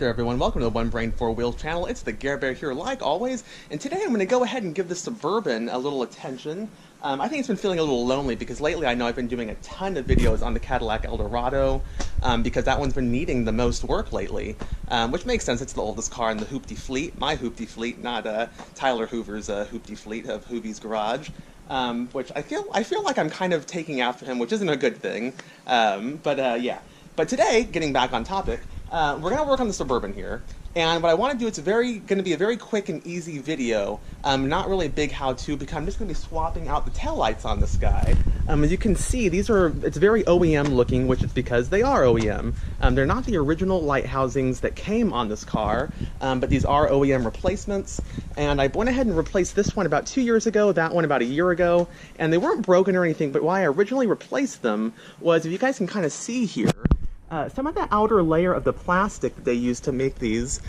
there everyone, welcome to the One Brain Four Wheels channel. It's the Gare Bear here like always, and today I'm going to go ahead and give the Suburban a little attention. I think it's been feeling a little lonely because lately I know I've been doing a ton of videos on the Cadillac Eldorado because that one's been needing the most work lately, which makes sense. It's the oldest car in the Hoopty fleet, my Hoopty fleet, not Tyler Hoover's Hoopty fleet of Hoovie's Garage. Which I feel like I'm kind of taking after him, which isn't a good thing. Yeah. But today, getting back on topic, we're going to work on the Suburban here. And what I want to do, it's going to be a very quick and easy video, not really a big how-to, because I'm just going to be swapping out the taillights on this guy. As you can see, it's very OEM looking, which is because they are OEM. They're not the original light housings that came on this car, but these are OEM replacements. And I went ahead and replaced this one about 2 years ago, that one about a year ago, and they weren't broken or anything, but why I originally replaced them was, if you guys can kind of see here, some of the outer layer of the plastic that they use to make these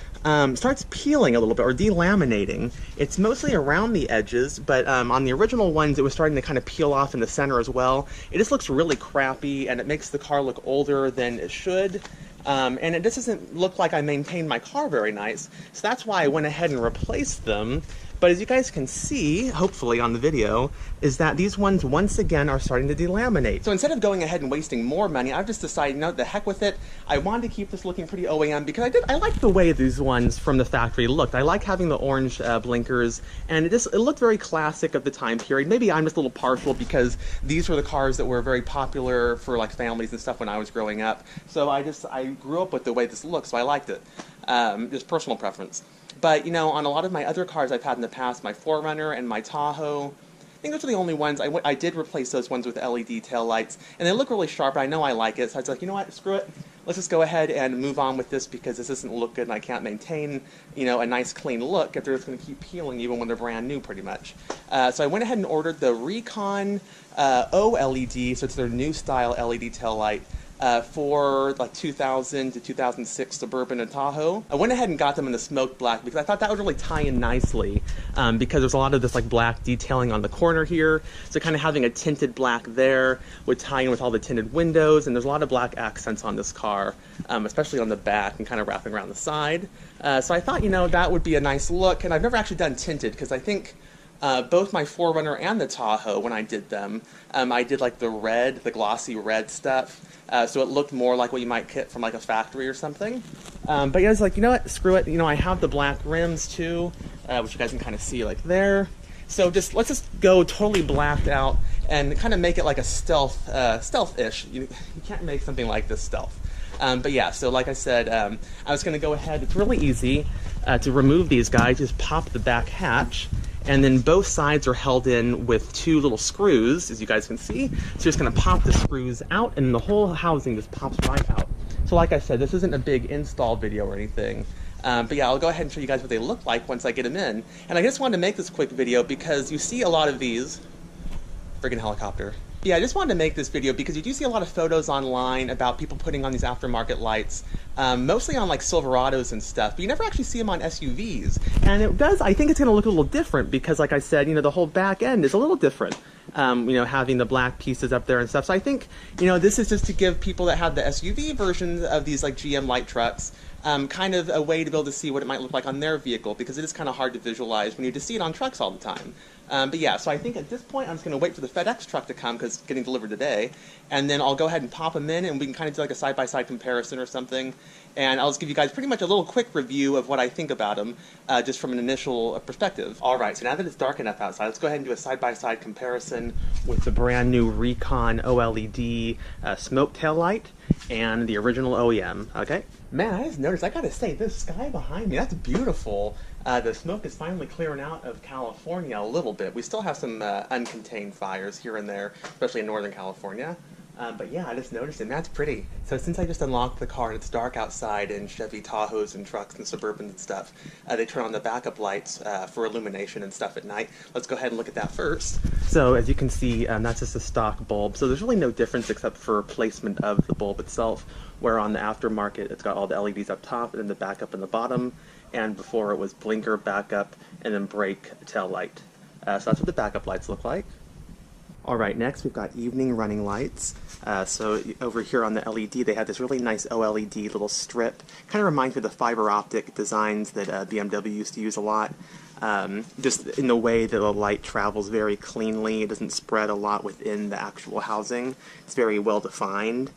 starts peeling a little bit, or delaminating. It's mostly around the edges, but on the original ones it was starting to kind of peel off in the center as well. It just looks really crappy, and it makes the car look older than it should. And it just doesn't look like I maintained my car very nice, so that's why I went ahead and replaced them. But as you guys can see, hopefully on the video, is that these ones once again are starting to delaminate. So instead of going ahead and wasting more money, I've just decided, you know, the heck with it. I wanted to keep this looking pretty OEM because I like the way these ones from the factory looked. I like having the orange blinkers, and it looked very classic of the time period. Maybe I'm just a little partial because these were the cars that were very popular for like families and stuff when I was growing up. So I grew up with the way this looks, so I liked it. Just personal preference. But, you know, on a lot of my other cars I've had in the past, my 4Runner and my Tahoe, I think those are the only ones. I did replace those ones with LED taillights, and they look really sharp. I know I like it, so I was like, you know what, screw it. Let's just go ahead and move on with this because this doesn't look good and I can't maintain, you know, a nice clean look if they're just going to keep peeling even when they're brand new pretty much. So I went ahead and ordered the Recon OLED, so it's their new style LED taillight. For like 2000 to 2006 Suburban and Tahoe. I went ahead and got them in the smoked black because I thought that would really tie in nicely because there's a lot of this like black detailing on the corner here. So kind of having a tinted black there would tie in with all the tinted windows, and there's a lot of black accents on this car, especially on the back and kind of wrapping around the side. So I thought, you know, that would be a nice look, and I've never actually done tinted because I think both my 4Runner and the Tahoe, when I did them, I did like the glossy red stuff. So it looked more like what you might get from like a factory or something. But yeah, I was like, you know what, screw it. You know, I have the black rims too, which you guys can kind of see like there. So let's just go totally blacked out and kind of make it like a stealth-ish. You can't make something like this stealth. But yeah, so like I said, I was going to go ahead. It's really easy to remove these guys. Just pop the back hatch, and then both sides are held in with two little screws, as you guys can see. So you're just going to pop the screws out, and the whole housing just pops right out. So like I said, this isn't a big install video or anything. But yeah, I'll go ahead and show you guys what they look like once I get them in. And I just wanted to make this quick video because you see a lot of these. Friggin' helicopter. Yeah, I just wanted to make this video because you do see a lot of photos online about people putting on these aftermarket lights, mostly on like Silverados and stuff, but you never actually see them on SUVs. And I think it's going to look a little different because, like I said, you know, the whole back end is a little different, you know, having the black pieces up there and stuff. So I think, you know, this is just to give people that have the SUV versions of these like GM light trucks kind of a way to be able to see what it might look like on their vehicle, because it is kind of hard to visualize when you just see it on trucks all the time. But yeah, so I think at this point I'm just going to wait for the FedEx truck to come because it's getting delivered today, and then I'll go ahead and pop them in and we can kind of do like a side-by-side comparison or something, and I'll just give you guys pretty much a little quick review of what I think about them just from an initial perspective. Alright, so now that it's dark enough outside, let's go ahead and do a side-by-side comparison with the brand new Recon OLED smoke tail light and the original OEM, okay? Man, I just noticed, I gotta say, this sky behind me, that's beautiful. The smoke is finally clearing out of California a little bit. We still have some uncontained fires here and there, especially in Northern California. But yeah, I just noticed it, and that's pretty. So since I just unlocked the car and it's dark outside in Chevy Tahoes and trucks and Suburbans and stuff, they turn on the backup lights for illumination and stuff at night. Let's go ahead and look at that first. So as you can see, that's just a stock bulb. So there's really no difference except for placement of the bulb itself, where on the aftermarket it's got all the LEDs up top and then the backup in the bottom, and before it was blinker, backup, and then brake tail light. So that's what the backup lights look like. Alright, next we've got evening running lights. So over here on the LED, they have this really nice OLED little strip. Kind of reminds me of the fiber optic designs that BMW used to use a lot. Just in the way that the light travels very cleanly. It doesn't spread a lot within the actual housing. It's very well defined.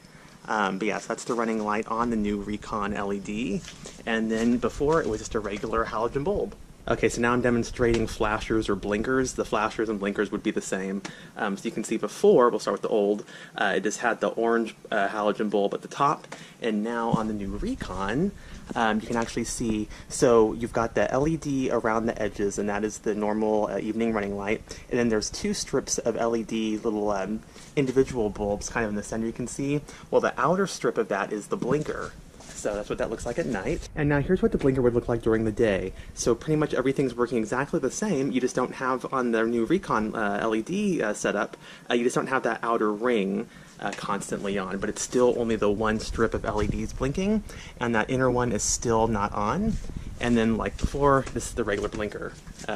But yeah, so that's the running light on the new Recon LED. And then before, it was just a regular halogen bulb. Okay, so now I'm demonstrating flashers or blinkers. The flashers and blinkers would be the same. So you can see before, we'll start with the old, it just had the orange halogen bulb at the top, and now on the new Recon, you can actually see, so you've got the LED around the edges, and that is the normal evening running light, and then there's two strips of LED little individual bulbs kind of in the center you can see. Well, the outer strip of that is the blinker. So that's what that looks like at night. And now here's what the blinker would look like during the day. So pretty much everything's working exactly the same. You just don't have, on the new Recon LED setup, you just don't have that outer ring constantly on, but it's still only the one strip of LEDs blinking, and that inner one is still not on. And then, like before, this is the regular blinker.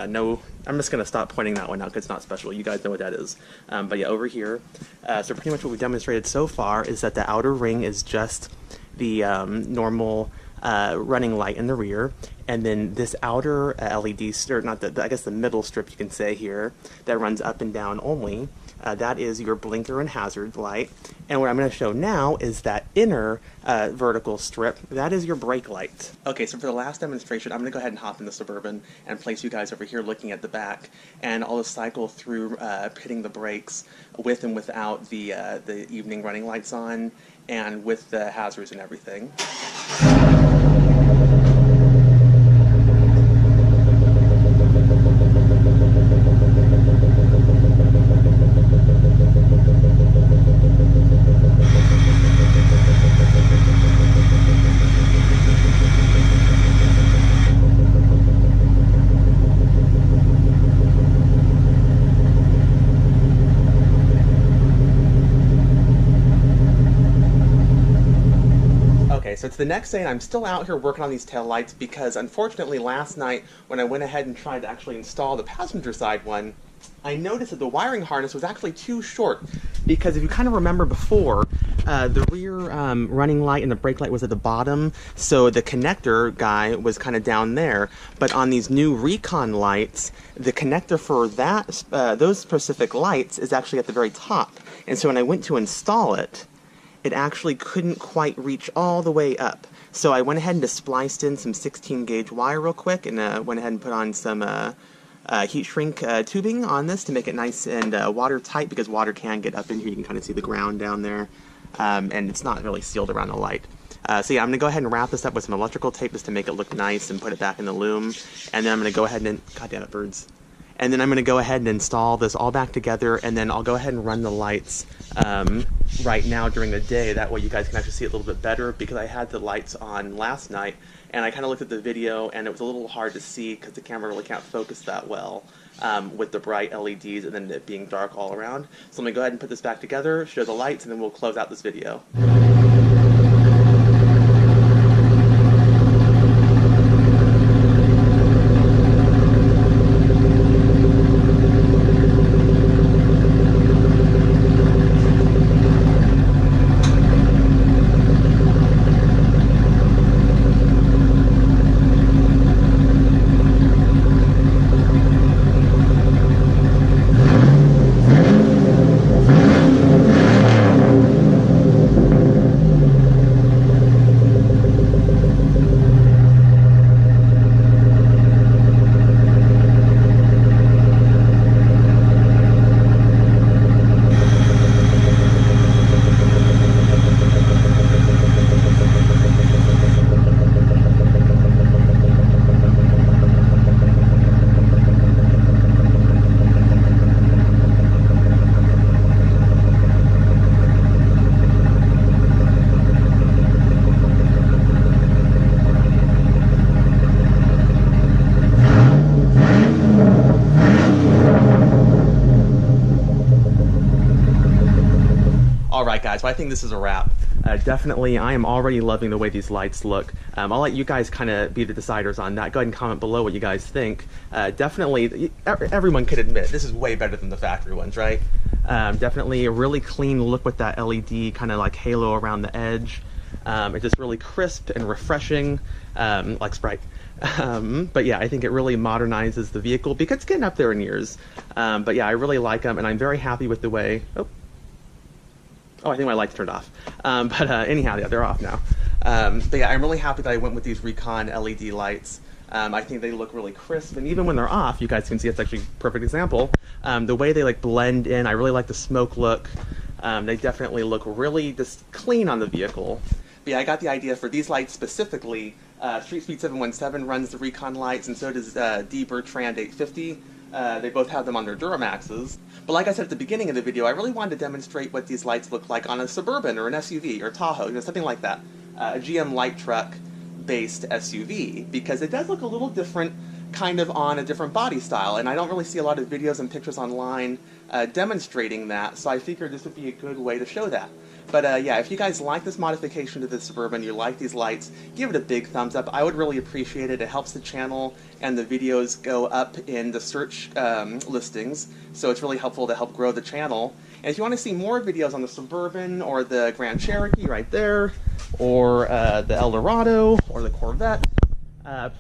No, I'm just going to stop pointing that one out because it's not special. You guys know what that is. But yeah, over here. So pretty much what we've demonstrated so far is that the outer ring is just the normal running light in the rear, and then this outer LED, or not the, I guess the middle strip you can say here, that runs up and down only, that is your blinker and hazard light. And what I'm going to show now is that inner vertical strip, that is your brake light. Okay, so for the last demonstration, I'm going to go ahead and hop in the Suburban and place you guys over here looking at the back, and I'll just cycle through hitting the brakes with and without the evening running lights on, and with the hazards and everything. So it's the next day, and I'm still out here working on these taillights because, unfortunately, last night when I went ahead and tried to actually install the passenger side one, I noticed that the wiring harness was actually too short. Because if you kind of remember before, the rear running light and the brake light was at the bottom, so the connector guy was kind of down there. But on these new Recon lights, the connector for that those specific lights is actually at the very top. And so when I went to install it, it actually couldn't quite reach all the way up. So I went ahead and just spliced in some 16 gauge wire real quick, and went ahead and put on some heat shrink tubing on this to make it nice and watertight, because water can get up in here. You can kind of see the ground down there, and it's not really sealed around the light. So yeah, I'm going to go ahead and wrap this up with some electrical tape just to make it look nice and put it back in the loom. And then I'm going to go ahead and, god damn it, birds. And then I'm going to go ahead and install this all back together, and then I'll go ahead and run the lights right now during the day. That way you guys can actually see it a little bit better, because I had the lights on last night, and I kind of looked at the video, and it was a little hard to see because the camera really can't focus that well with the bright LEDs and then it being dark all around. So let me go ahead and put this back together, show the lights, and then we'll close out this video. Alright guys, well, I think this is a wrap. Definitely, I am already loving the way these lights look. I'll let you guys kind of be the deciders on that. Go ahead and comment below what you guys think. Definitely, everyone could admit this is way better than the factory ones, right? Definitely a really clean look with that LED kind of like halo around the edge. It's just really crisp and refreshing, like Sprite. But yeah, I think it really modernizes the vehicle because it's getting up there in years. But yeah, I really like them, and I'm very happy with the way... Oh, I think my lights turned off. Anyhow, yeah, they're off now. But yeah, I'm really happy that I went with these Recon LED lights. I think they look really crisp, and even when they're off, you guys can see it's actually a perfect example. The way they like blend in, I really like the smoke look. They definitely look really just clean on the vehicle. But yeah, I got the idea for these lights specifically. Street Speed 717 runs the Recon lights, and so does D. Bertrand 850. They both have them on their Duramaxes. But like I said at the beginning of the video, I really wanted to demonstrate what these lights look like on a Suburban or an SUV or Tahoe, something like that. A GM light truck based SUV, because it does look a little different kind of on a different body style, and I don't really see a lot of videos and pictures online demonstrating that, so I figured this would be a good way to show that. But yeah, if you guys like this modification to the Suburban, you like these lights, give it a big thumbs up. I would really appreciate it. It helps the channel and the videos go up in the search listings, so it's really helpful to help grow the channel. And if you want to see more videos on the Suburban or the Grand Cherokee right there, or the Eldorado or the Corvette,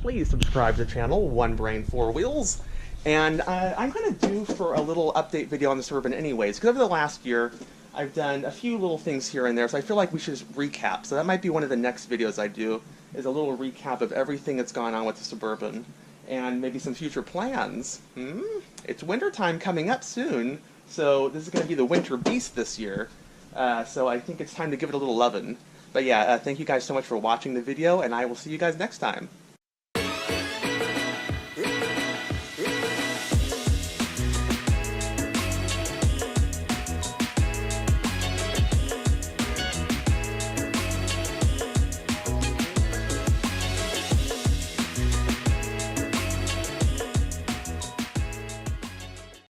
please subscribe to the channel, One Brain Four Wheels. And I'm going to do for a little update video on the Suburban anyways, because over the last year, I've done a few little things here and there, so I feel like we should just recap. So that might be one of the next videos I do, is a little recap of everything that's gone on with the Suburban, and maybe some future plans. It's wintertime coming up soon, so this is going to be the winter beast this year, so I think it's time to give it a little lovin'. But yeah, thank you guys so much for watching the video, and I will see you guys next time.